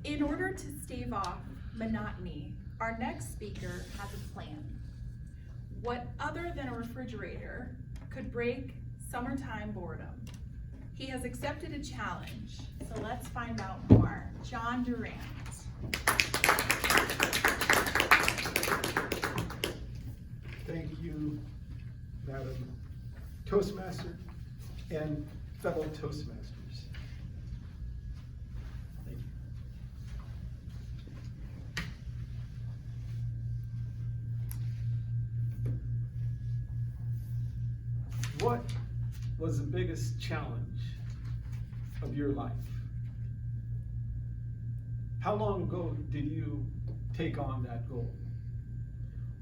In order to stave off monotony, our next speaker has a plan. What other than a refrigerator could break summertime boredom? He has accepted a challenge, so let's find out more. John Durant. Thank you, Madam Toastmaster and fellow Toastmasters. Thank you. What was the biggest challenge of your life? How long ago did you take on that goal?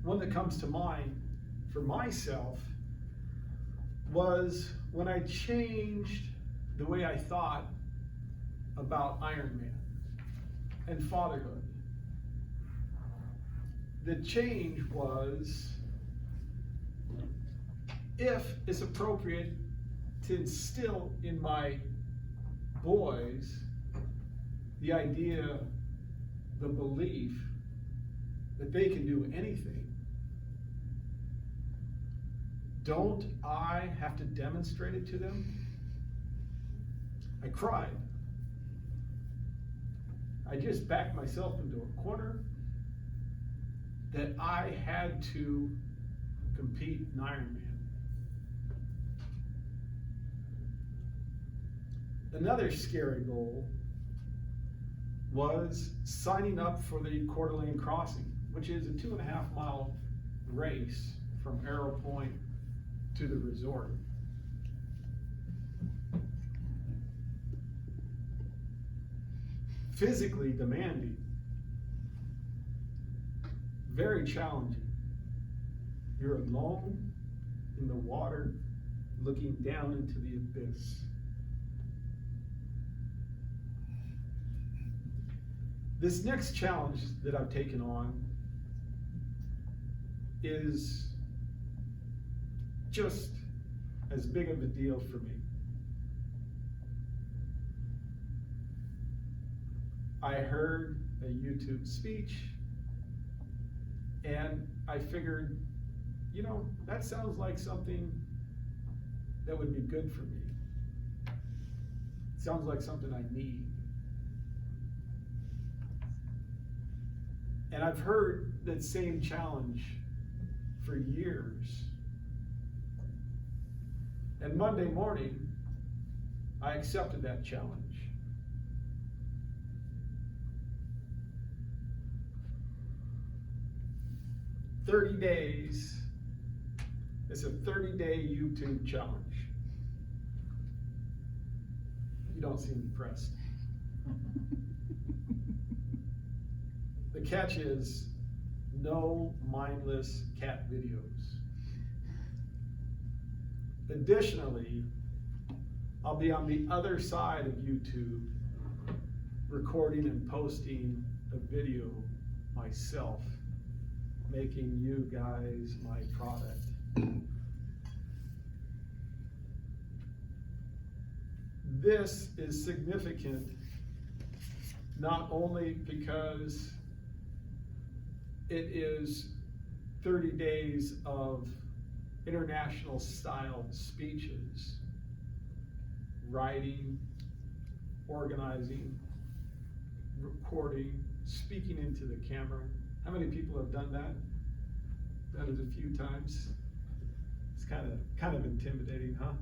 One that comes to mind for myself was when I changed the way I thought about Iron Man and fatherhood. The change was, if it's appropriate to instill in my boys the idea, the belief that they can do anything, don't I have to demonstrate it to them? I cried. I just backed myself into a corner that I had to compete in Iron Man. Another scary goal was signing up for the Coeur d'Alene Crossing, which is a 2.5 mile race from Arrow Point to the resort. Physically demanding, very challenging. You're alone in the water, looking down into the abyss. This next challenge that I've taken on is just as big of a deal for me. I heard a YouTube speech and I figured, you know, that sounds like something that would be good for me. It sounds like something I need. And I've heard that same challenge for years. And Monday morning, I accepted that challenge. "30 days, it's a 30-day YouTube challenge." You don't seem impressed. The catch is no mindless cat videos. Additionally, I'll be on the other side of YouTube recording and posting a video myself, making you guys my product. This is significant not only because it is 30 days of international style speeches, writing, organizing, recording, speaking into the camera. How many people have done that? Done it a few times. It's kind of intimidating, huh?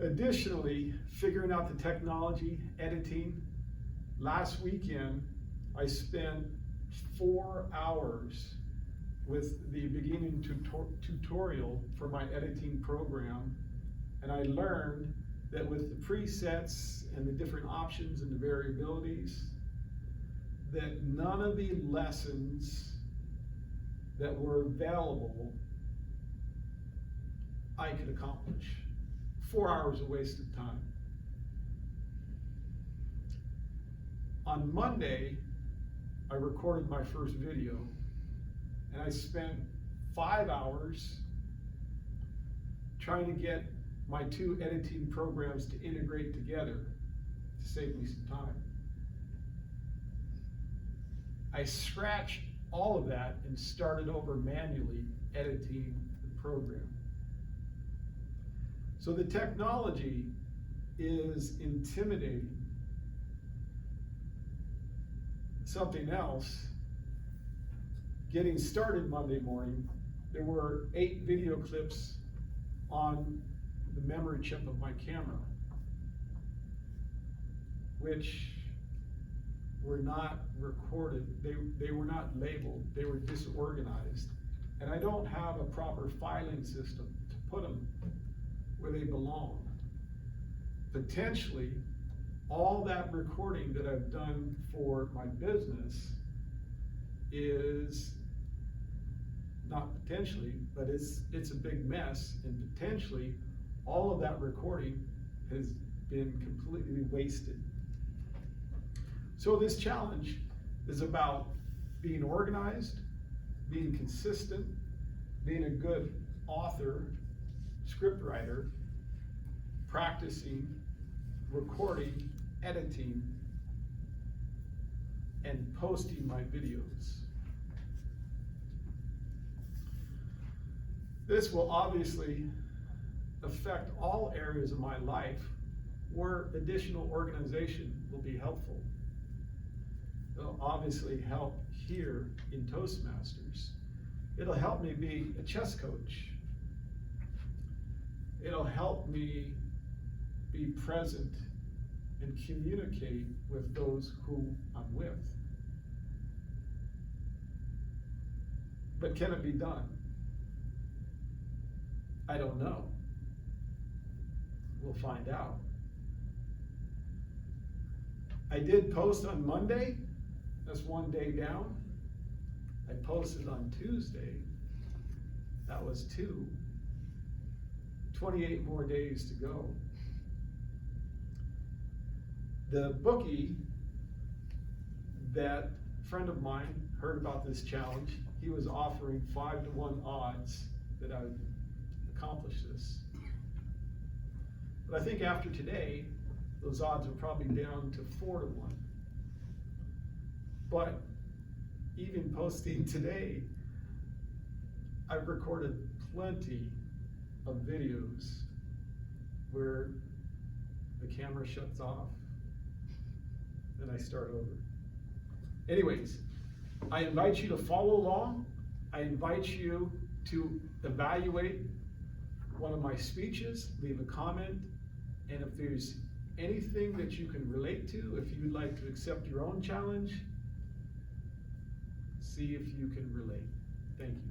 Additionally, figuring out the technology, editing. Last weekend, I spent 4 hours with the beginning tutorial for my editing program, and I learned that with the presets and the different options and the variabilities, that none of the lessons that were available I could accomplish. 4 hours of wasted time. On Monday, I recorded my first video, and I spent 5 hours trying to get my 2 editing programs to integrate together to save me some time. I scratched all of that and started over manually editing the program. So the technology is intimidating. Something else, getting started Monday morning, there were 8 video clips on the memory chip of my camera, which were not recorded. They were not labeled. They were disorganized. And I don't have a proper filing system to put them where they belong. Potentially, all that recording that I've done for my business is, not potentially, but it's a big mess, and potentially all of that recording has been completely wasted. So this challenge is about being organized, being consistent, being a good author, script writer, practicing, recording, editing, and posting my videos. This will obviously affect all areas of my life where additional organization will be helpful. It'll obviously help here in Toastmasters. It'll help me be a chess coach. It'll help me be present and communicate with those who I'm with. But can it be done? I don't know. We'll find out. I did post on Monday. That's one day down. I posted on Tuesday. That was 2. 28 more days to go. The bookie, that friend of mine heard about this challenge. He was offering 5-to-1 odds that I would accomplish this. But I think after today, those odds are probably down to 4-to-1. But even posting today, I've recorded plenty of videos where the camera shuts off and I start over. Anyways, I invite you to follow along. I invite you to evaluate one of my speeches, leave a comment, and if there's anything that you can relate to, if you'd like to accept your own challenge, see if you can relate. Thank you.